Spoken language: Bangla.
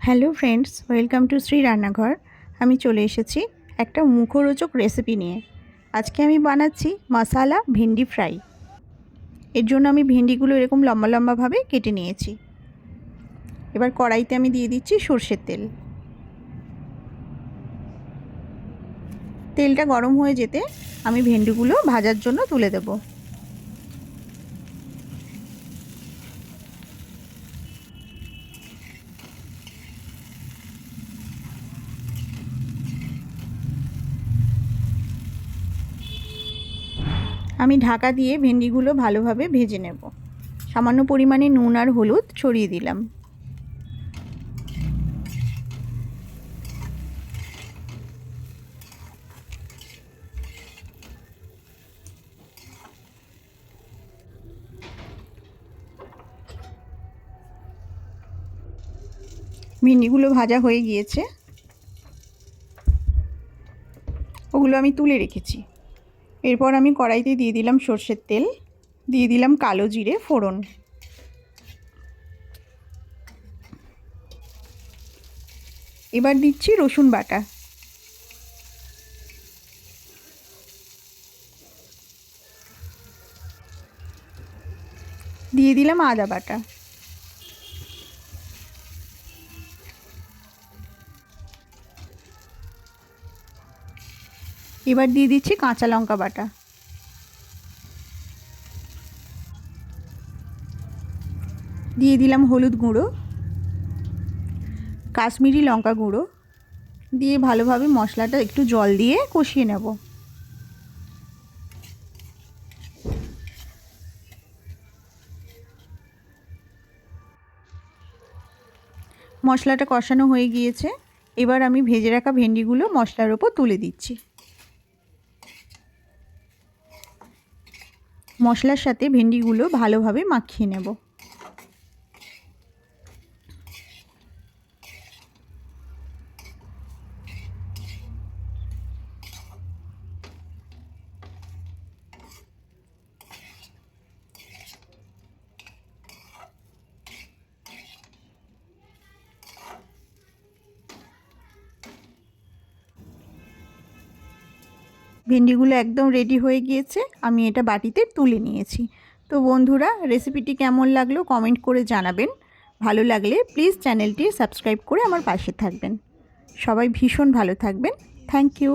Hello friends, welcome to Shri রান্নাঘর। আমি চলে এসেছি একটা মুখরোচক রেসিপি নিয়ে। আজকে আমি বানাচ্ছি মশালা ভেন্ডি ফ্রাই। এর জন্য আমি ভেন্ডিগুলো এরকম লম্বা লম্বাভাবে কেটে নিয়েছি। এবার কড়াইতে আমি দিয়ে দিচ্ছি সর্ষের তেল। তেলটা গরম হয়ে যেতে আমি ভেন্ডিগুলো ভাজার জন্য তুলে দেবো। আমি ঢাকা দিয়ে ভেন্ডিগুলো ভালোভাবে ভেজে নেব। সামান্য পরিমাণে নুন আর হলুদ ছড়িয়ে দিলাম। ভেন্ডিগুলো ভাজা হয়ে গিয়েছে, ওগুলো আমি তুলে রেখেছি। এরপর আমি কড়াইতে দিয়ে দিলাম সর্ষের তেল, দিয়ে দিলাম কালো জিরে ফোড়ন, এবার দিচ্ছি রসুন বাটা, দিয়ে দিলাম আদা বাটা, এবার দিয়ে দিচ্ছি কাঁচা লঙ্কা বাটা, দিয়ে দিলাম হলুদ গুঁড়ো, কাশ্মীরি লঙ্কা গুঁড়ো, দিয়ে ভালোভাবে মশলাটা একটু জল দিয়ে কষিয়ে নেব। মশলাটা কষানো হয়ে গিয়েছে, এবার আমি ভেজে রাখা ভেন্ডিগুলো মশলার ওপর তুলে দিচ্ছি। মশলার সাথে ভেন্ডিগুলো ভালোভাবে মাখিয়ে নেব। ভেন্ডিগুলো একদম রেডি হয়ে গিয়েছে, আমি এটা বাটিতে তুলে নিয়েছি। তো বন্ধুরা, রেসিপিটি কেমন লাগলো কমেন্ট করে জানাবেন। ভালো লাগলে প্লিজ চ্যানেলটি সাবস্ক্রাইব করে আমার পাশে থাকবেন। সবাই ভীষণ ভালো থাকবেন। Thank you.